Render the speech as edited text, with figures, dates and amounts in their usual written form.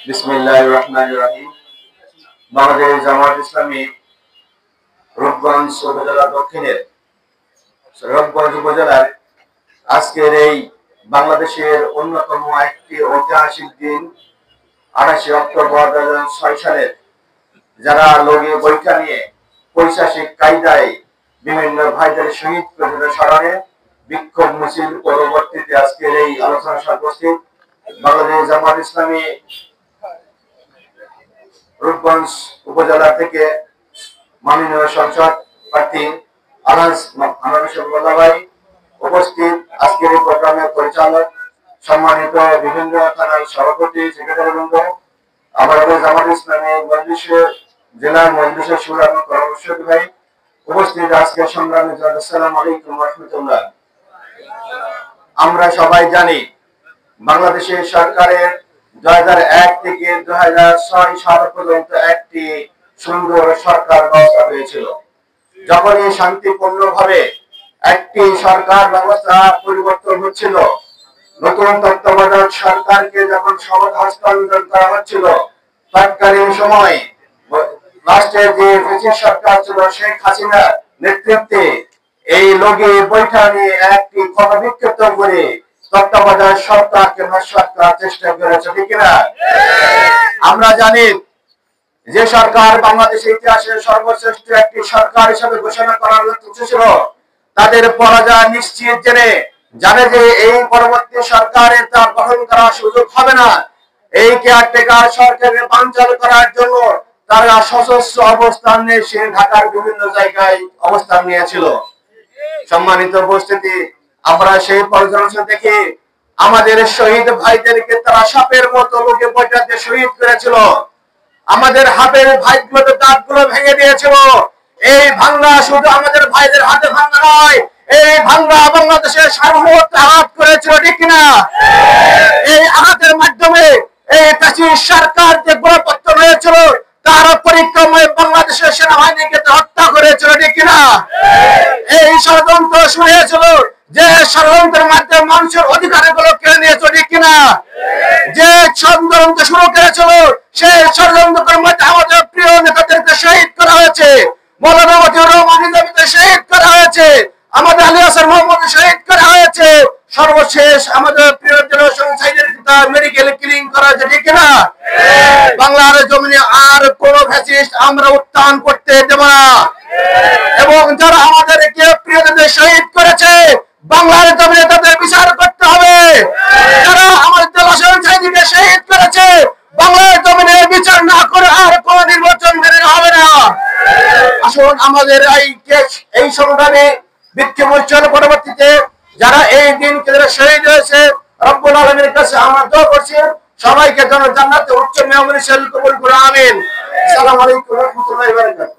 বিসমিল্লাহির রহমানির রহিম। বাংলাদেশ জামায়াত ইসলামী রূপগঞ্জ উপজেলা দক্ষিণের রূপগঞ্জ উপজেলার আজকের এই বাংলাদেশের অন্যতম একটি ঐতিহাসিক দিন 28 অক্টোবর 2006 সালের যারা লগি বৈঠা নিয়ে পৈশাচিক কায়দায় বিভিন্ন ভাইদের শহীদ প্রতিষ্ঠা স্মরণে বিক্ষোভ মিছিল পরবর্তীতে আজকের এই আলোচনা সভা উপস্থিত বাংলাদেশ জামায়াত ইসলামী রূপগঞ্জ উপজেলা থেকে মাননীয় সংসদ প্রার্থী ভাই উপস্থিত আজকের এই প্রোগ্রামের পরিচালক সম্মানিত বিভিন্ন থানার সভাপতি সেক্রেটারিবৃন্দ আমাদের জামাত ইসলামী জেলার মজলিসের শুরা এবং পরামর্শক ভাই উপস্থিত আজকের সংগ্রামী আসসালামু আলাইকুম ওয়া রাহমাতুল্লাহ। আমরা সবাই জানি বাংলাদেশের সরকারের 2001 থেকে 2006 সাল পর্যন্ত একটি সুন্দর সরকার ব্যবস্থা হয়েছিল। যখন এই শান্তিপূর্ণভাবে একটি সরকার ব্যবস্থা পরিবর্তন হচ্ছিল, নতুন তত্ত্বাবধায়ক সরকারকে যখন ক্ষমতা হস্তান্তর করা হচ্ছিল, তৎকালীন সময় রাষ্ট্রের যে ব্রিটিশ সরকার ছিল শেখ হাসিনার নেতৃত্বে এই লগি বৈঠা নিয়ে একটি ক্ষমতাবিক্ষিপ্ত করে তত্ত্বাবধায়ক সরকারকে নস্যাৎ করার চেষ্টা করেছে, ঠিক না? আমরা জানি যে সরকার বাংলাদেশের ইতিহাসের সর্বশ্রেষ্ঠ একটি সরকার হিসেবে ঘোষণা করার লক্ষ্য ছিল, তাদের পরাজয় নিশ্চিত জেনে জানে যে এই পরবর্তী সরকারের তা গ্রহণ করার সুযোগ হবে না। এই কেয়ারটেকার সরকারের বানচাল করার জন্য তারা সশস্ত্র অবস্থান নিয়ে সে ঢাকার বিভিন্ন জায়গায় অবস্থান নিয়েছিল। সম্মানিত উপস্থিতি, আমরা সেই পর্যালোচনা দেখে আমাদের শহীদ ভাইদেরকে তারা সাপের মতো লোকে বৈঠাতে শহীদ করেছিল। আমাদের হাতের ভাইগুলোতে দাঁতগুলো ভেঙে দিয়েছিল। এই ভাঙা শুধু আমাদের ভাইদের হাতে ভাঙা নয়, এই ভাঙা বাংলাদেশের সার্বভৌমত্ব আঘাত করেছিল, ঠিক কিনা? এই আঘাতের মাধ্যমে এই ফ্যাসিস্ট সরকার যে গোড়াপত্তন হয়েছিল তার পরিক্রমায় বাংলাদেশের সেনাবাহিনীকে হত্যা করেছিল, ঠিক কিনা? এই ষড়যন্ত্র শুরু হয়েছিল, যে ষড়যন্ত্রের মাধ্যমে মানুষের অধিকারগুলো কেড়ে নিয়েছিল, ঠিক কিনা? যে ষড়যন্ত্র শুরু করেছিল সেই ষড়যন্ত্রের মধ্যে আমাদের প্রিয় নেতাদেরকে শহীদ করা হয়েছে। মৌলানা মতিউর রহমান নিজামীকে শহীদ করা হয়েছে, আমাদের আলী হাসান মোহাম্মদ শহীদ করা হয়েছে, সর্বশেষ আমাদের প্রিয় জনসংখ্যাদের মেডিকেল ক্লিনিং করা হয়েছে, ঠিক কিনা? বাংলার জমিনে আর কোন ফ্যাসিস্ট আমরা উত্থান করতে দেব না। এবং যারা আমাদেরকে প্রিয়দের শহীদ করেছে বাংলার জমিনে তাদের বিচার করতে হবে। যারা আমাদের জনসংখ্যাকে শহীদ করেছে বাংলার জমিনে বিচার না করে আর কোন নির্বাচন মেনে হবে না। আসুন আমাদের এই সংগ্রামে বিক্ষোভ পরবর্তীতে যারা এই দিনকে শহীদ হয়েছে রব্বুল আলামিনের কাছে আমরা দোয়া করছি সবাইকে যেন জান্নাতে উচ্চ মেহমানি কবুল করে, আমিন। আসসালামু আলাইকুম ওয়া রাহমাতুল্লাহি ওয়া বারাকাতুহু।